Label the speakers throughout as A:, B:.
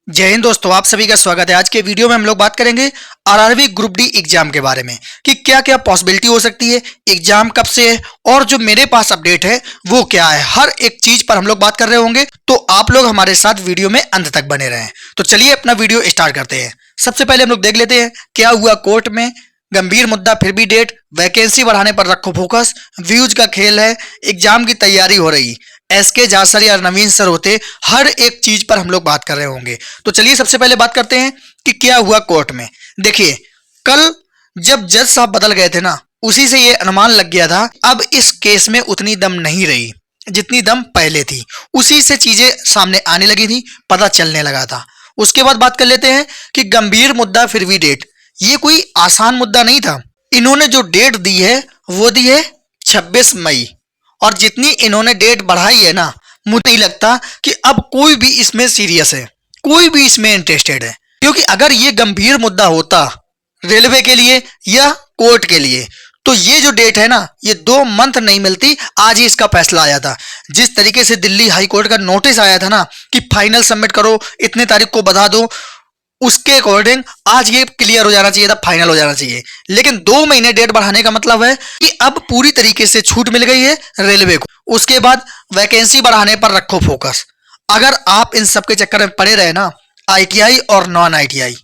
A: जय हिंद दोस्तों, आप सभी का स्वागत है। आज के वीडियो में हम लोग बात करेंगे आरआरबी ग्रुप डी एग्जाम के बारे में कि क्या क्या पॉसिबिलिटी हो सकती है, एग्जाम कब से है और जो मेरे पास अपडेट है वो क्या है। हर एक चीज पर हम लोग बात कर रहे होंगे, तो आप लोग हमारे साथ वीडियो में अंत तक बने रहें। तो चलिए अपना वीडियो स्टार्ट करते हैं। सबसे पहले हम लोग देख लेते हैं क्या हुआ कोर्ट में। गंभीर मुद्दा फिर भी डेट, वैकेंसी बढ़ाने पर रखो फोकस, व्यूज का खेल है, एग्जाम की तैयारी हो रही। एसके झा सर या नवीन सर होते, हर एक चीज पर हम लोग बात कर रहे होंगे। तो चलिए सबसे पहले बात करते हैं कि क्या हुआ कोर्ट में। देखिए, कल जब जज साहब बदल गए थे ना, उसी से ये अनुमान लग गया था अब इस केस में उतनी दम नहीं रही जितनी दम पहले थी। उसी से चीजें सामने आने लगी थी, पता चलने लगा था। उसके बाद बात कर लेते हैं कि गंभीर मुद्दा फिर भी डेट। ये कोई आसान मुद्दा नहीं था। इन्होंने जो डेट दी है वो दी है 26 मई, और जितनी इन्होंने डेट बढ़ाई है ना, मुझे नहीं लगता कि अब कोई भी इसमें सीरियस है, कोई भी इसमें इंटरेस्टेड है। क्योंकि अगर ये गंभीर मुद्दा होता रेलवे के लिए या कोर्ट के लिए, तो ये जो डेट है ना, ये 2 मंथ नहीं मिलती, आज ही इसका फैसला आया था। जिस तरीके से दिल्ली हाई कोर्ट का नोटिस आया था ना कि फाइनल सबमिट करो, इतने तारीख को बता दो, उसके अकॉर्डिंग आज ये क्लियर हो जाना चाहिए था, फाइनल हो जाना चाहिए। लेकिन 2 महीने डेट बढ़ाने का मतलब है कि अब पूरी तरीके से छूट मिल गई है रेलवे को। उसके बाद वैकेंसी बढ़ाने पर रखो फोकस। अगर आप इन सब के चक्कर में पड़े रहे ना, आईटीआई और नॉन आईटीआई,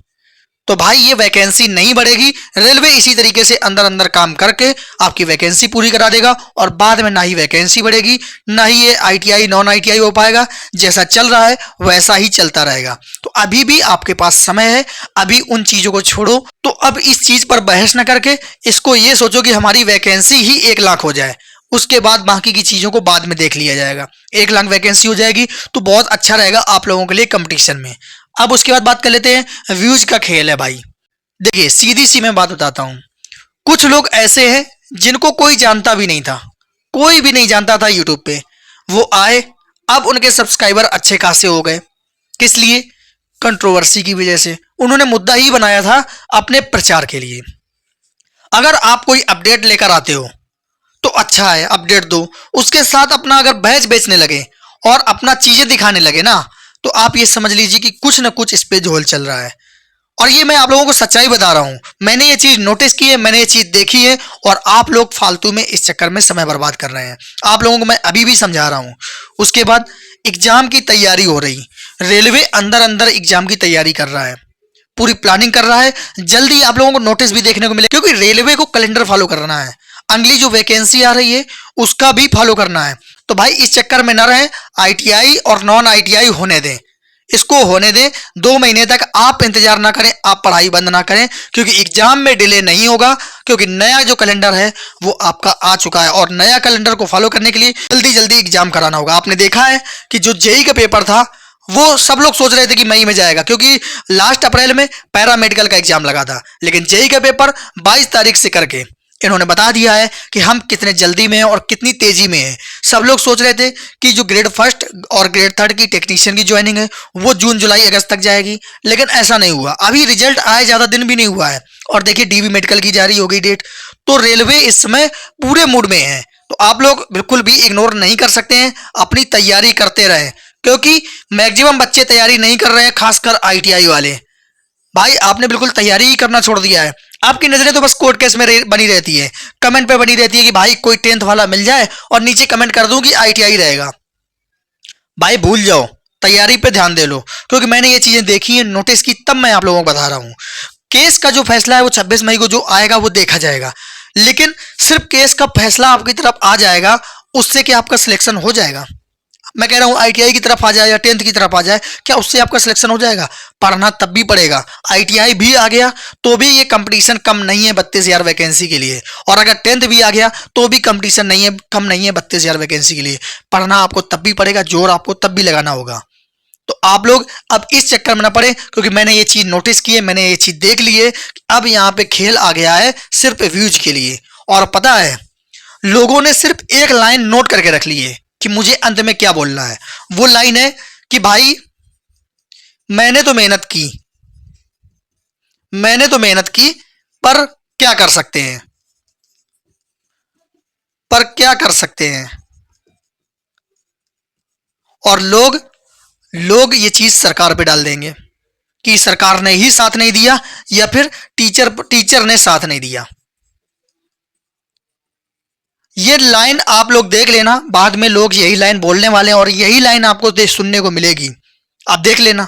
A: तो भाई ये वैकेंसी नहीं बढ़ेगी। रेलवे इसी तरीके से अंदर अंदर काम करके आपकी वैकेंसी पूरी करा देगा, और बाद में ना ही वैकेंसी बढ़ेगी, ना ही ये आईटीआई नॉन आईटीआई हो पाएगा। जैसा चल रहा है वैसा ही चलता रहेगा। तो अभी भी आपके पास समय है, अभी उन चीजों को छोड़ो। तो अब इस चीज पर बहस न करके इसको ये सोचो कि हमारी वैकेंसी ही 1 लाख हो जाए, उसके बाद बाकी की चीजों को बाद में देख लिया जाएगा। 1 लाख वैकेंसी हो जाएगी तो बहुत अच्छा रहेगा आप लोगों के लिए कंपटीशन में। अब उसके बाद बात कर लेते हैं, व्यूज का खेल है भाई। देखिए, सीधी सी मैं बात बताता हूं, कुछ लोग ऐसे हैं जिनको कोई जानता भी नहीं था, कोई भी नहीं जानता था यूट्यूब पे, वो आए, अब उनके सब्सक्राइबर अच्छे खासे हो गए। किस लिए? कंट्रोवर्सी की वजह से। उन्होंने मुद्दा ही बनाया था अपने प्रचार के लिए। अगर आप कोई अपडेट लेकर आते हो तो अच्छा है, अपडेट दो। उसके साथ अपना अगर बहस बेचने लगे और अपना चीजें दिखाने लगे ना, तो आप ये समझ लीजिए कि कुछ ना कुछ इस पे झोल चल रहा है। और ये मैं आप लोगों को सच्चाई बता रहा हूं, मैंने ये चीज नोटिस की है, मैंने ये चीज देखी है, और आप लोग फालतू में इस चक्कर में समय बर्बाद कर रहे हैं। आप लोगों को मैं अभी भी समझा रहा हूं। उसके बाद एग्जाम की तैयारी हो रही, रेलवे अंदर अंदर एग्जाम की तैयारी कर रहा है, पूरी प्लानिंग कर रहा है। जल्दी आप लोगों को नोटिस भी देखने को मिले, क्योंकि रेलवे को कैलेंडर फॉलो करना है, अगली जो वैकेंसी आ रही है उसका भी फॉलो करना है। तो भाई इस चक्कर में ना रहे, आईटीआई और नॉन आईटीआई होने दें, इसको होने दें। 2 महीने तक आप इंतजार ना करें, आप पढ़ाई बंद ना करें, क्योंकि एग्जाम में डिले नहीं होगा। क्योंकि नया जो कैलेंडर है वो आपका आ चुका है, और नया कैलेंडर को फॉलो करने के लिए जल्दी जल्दी एग्जाम कराना होगा। आपने देखा है कि जो जेई का पेपर था वो सब लोग सोच रहे थे कि मई में जाएगा, क्योंकि लास्ट अप्रैल में पैरामेडिकल का एग्जाम लगा था। लेकिन जेई का पेपर 22 तारीख से करके इन्होंने बता दिया है कि हम कितने जल्दी में हैं और कितनी तेजी में है। सब लोग सोच रहे थे कि जो ग्रेड फर्स्ट और ग्रेड थर्ड की टेक्नीशियन की ज्वाइनिंग है वो जून जुलाई अगस्त तक जाएगी, लेकिन ऐसा नहीं हुआ। अभी रिजल्ट आए ज्यादा दिन भी नहीं हुआ है, और देखिए डीबी मेडिकल की जारी हो गई डेट। तो रेलवे इस समय पूरे मूड में है। तो आप लोग बिल्कुल भी इग्नोर नहीं कर सकते हैं, अपनी तैयारी करते रहे, क्योंकि मैक्सिमम बच्चे तैयारी नहीं कर रहे हैं, खासकर आईटीआई वाले। भाई आपने बिल्कुल तैयारी ही करना छोड़ दिया है। आपकी नजरें तो बस कोर्ट केस में बनी रहती है, कमेंट पे बनी रहती है कि भाई कोई 10th वाला मिल जाए और नीचे कमेंट कर दूं कि आईटीआई रहेगा। भाई भूल जाओ, तैयारी पे ध्यान दे लो, क्योंकि मैंने ये चीजें देखी है, नोटिस की, तब मैं आप लोगों को बता रहा हूँ। केस का जो फैसला है वो 26 मई को जो आएगा वो देखा जाएगा। लेकिन सिर्फ केस का फैसला आपकी तरफ आ जाएगा, उससे क्या आपका सिलेक्शन हो जाएगा? मैं कह रहा हूं आईटीआई की तरफ आ जाए या 10th की तरफ आ जाए, क्या उससे आपका सिलेक्शन हो जाएगा? पढ़ना तब भी पड़ेगा। आईटीआई भी आ गया तो भी ये कंपटीशन कम नहीं है 32,000 वैकेंसी के लिए, और अगर 10th भी आ गया तो भी कंपटीशन नहीं है, कम नहीं है 32,000 वैकेंसी के लिए। पढ़ना आपको तब भी पड़ेगा, जोर आपको तब भी लगाना होगा। तो आप लोग अब इस चक्कर में ना पड़े, क्योंकि मैंने ये चीज नोटिस की है, मैंने ये चीज देख ली है कि अब यहाँ पे खेल आ गया है सिर्फ व्यूज के लिए। और पता है, लोगों ने सिर्फ एक लाइन नोट करके रख ली है कि मुझे अंत में क्या बोलना है। वो लाइन है कि भाई मैंने तो मेहनत की, मैंने तो मेहनत की, पर क्या कर सकते हैं, पर क्या कर सकते हैं। और लोग लोग ये चीज सरकार पे डाल देंगे। कि सरकार ने ही साथ नहीं दिया या फिर टीचर ने साथ नहीं दिया। ये लाइन आप लोग देख लेना, बाद में लोग यही लाइन बोलने वाले हैं और यही लाइन आपको सुनने को मिलेगी, आप देख लेना।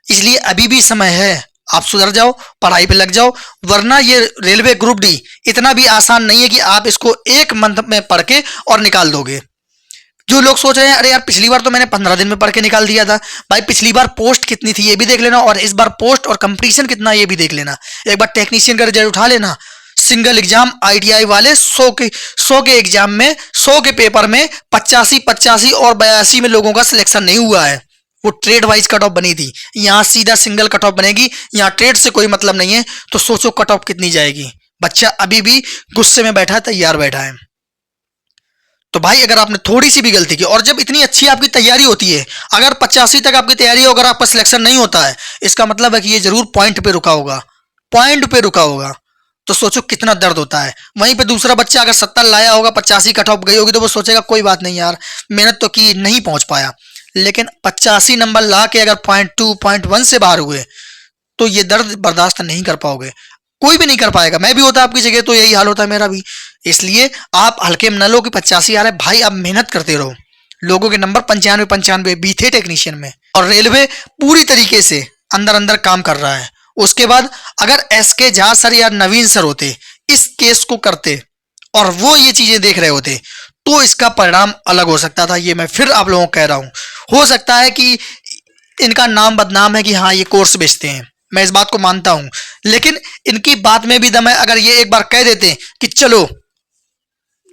A: इसलिए अभी भी समय है, आप सुधर जाओ, पढ़ाई पे लग जाओ, वरना ये रेलवे ग्रुप डी इतना भी आसान नहीं है कि आप इसको एक मंथ में पढ़ के और निकाल दोगे। जो लोग सोच रहे हैं अरे यार पिछली बार तो मैंने 15 दिन में पढ़ के निकाल दिया था, भाई पिछली बार पोस्ट कितनी थी ये भी देख लेना और इस बार पोस्ट और कंपटीशन कितना ये भी देख लेना। एक बार टेक्नीशियन का रिजल्ट उठा लेना, सिंगल एग्जाम आईटीआई वाले 100 के एग्जाम में 100 के पेपर में 85 और 82 में लोगों का सिलेक्शन नहीं हुआ है। वो ट्रेड वाइज कट ऑफ बनी थी, यहाँ सीधा सिंगल कट ऑफ बनेगी, यहाँ ट्रेड से कोई मतलब नहीं है। तो सोचो कट ऑफ कितनी जाएगी। बच्चा अभी भी गुस्से में बैठा है, तैयार बैठा है। तो भाई अगर आपने थोड़ी सी भी गलती की और जब इतनी अच्छी आपकी तैयारी होती है, अगर 85 तक आपकी तैयारी हो, अगर आपका सिलेक्शन नहीं होता है, इसका मतलब है कि ये जरूर पॉइंट पे रुका होगा, पॉइंट पे रुका होगा। तो सोचो कितना दर्द होता है। वहीं पे दूसरा बच्चा अगर 70 लाया होगा, 85 कट ऑफ गई होगी, तो वो सोचेगा कोई बात नहीं यार, मेहनत तो की, नहीं पहुंच पाया। लेकिन 85 नंबर ला के अगर 0.2 0.1 से बाहर हुए तो ये दर्द बर्दाश्त नहीं कर पाओगे, कोई भी नहीं कर पाएगा। मैं भी होता आपकी जगह तो यही हाल होता मेरा भी। इसलिए आप हल्के में न लो कि 85 आ रहे, भाई आप मेहनत करते रहो। लोगों के नंबर 95 भी थे टेक्नीशियन में, और रेलवे पूरी तरीके से अंदर अंदर काम कर रहा है। उसके बाद अगर एसके झा सर या नवीन सर होते, इस केस को करते और वो ये चीजें देख रहे होते, तो इसका परिणाम अलग हो सकता था। ये मैं फिर आप लोगों को कह रहा हूं। हो सकता है कि इनका नाम बदनाम है कि हाँ ये कोर्स बेचते हैं, मैं इस बात को मानता हूं, लेकिन इनकी बात में भी दम है। अगर ये एक बार कह देते कि चलो,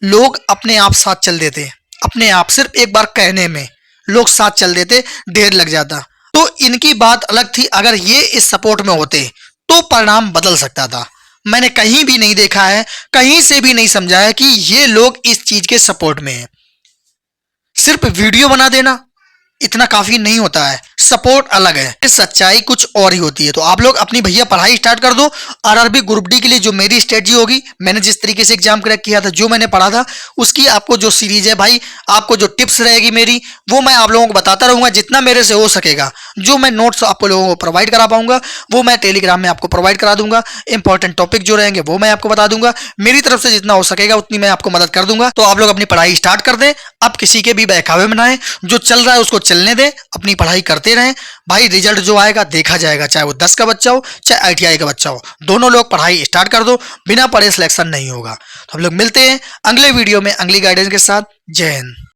A: लोग अपने आप साथ चल देते, अपने आप, सिर्फ एक बार कहने में लोग साथ चल देते, ढेर लग जाता। तो इनकी बात अलग थी, अगर ये इस सपोर्ट में होते तो परिणाम बदल सकता था। मैंने कहीं भी नहीं देखा है, कहीं से भी नहीं समझा है कि ये लोग इस चीज के सपोर्ट में हैं। सिर्फ वीडियो बना देना इतना काफी नहीं होता है, सपोर्ट अलग है, सच्चाई कुछ और ही होती है। तो आप लोग अपनी भैया पढ़ाई स्टार्ट कर दो। आरआरबी ग्रुप डी के लिए जो मेरी स्ट्रेटजी होगी, मैंने जिस तरीके से एग्जाम क्रैक किया था, जो मैंने पढ़ा था, उसकी आपको जो सीरीज है भाई, आपको जो टिप्स रहेगी मेरी, वो मैं आप लोगों को बताता रहूंगा जितना मेरे से हो सकेगा। जो मैं नोट्स आप लोगों को प्रोवाइड करा पाऊंगा वो मैं टेलीग्राम में आपको प्रोवाइड करा दूंगा। इंपॉर्टेंट टॉपिक जो रहेंगे वो मैं आपको बता दूंगा। मेरी तरफ से जितना हो सकेगा उतनी मैं आपको मदद कर दूंगा। तो आप लोग अपनी पढ़ाई स्टार्ट कर दें, अब किसी के भी बहकावे में ना आए, जो चल रहा है उसको चलने दें, अपनी पढ़ाई करते रहें। भाई रिजल्ट जो आएगा देखा जाएगा, चाहे वो 10 का बच्चा हो चाहे आईटीआई का बच्चा हो, दोनों लोग पढ़ाई स्टार्ट कर दो, बिना पढ़े सिलेक्शन नहीं होगा। तो हम लोग मिलते हैं अगले वीडियो में अगली गाइडेंस के साथ। जय हिंद।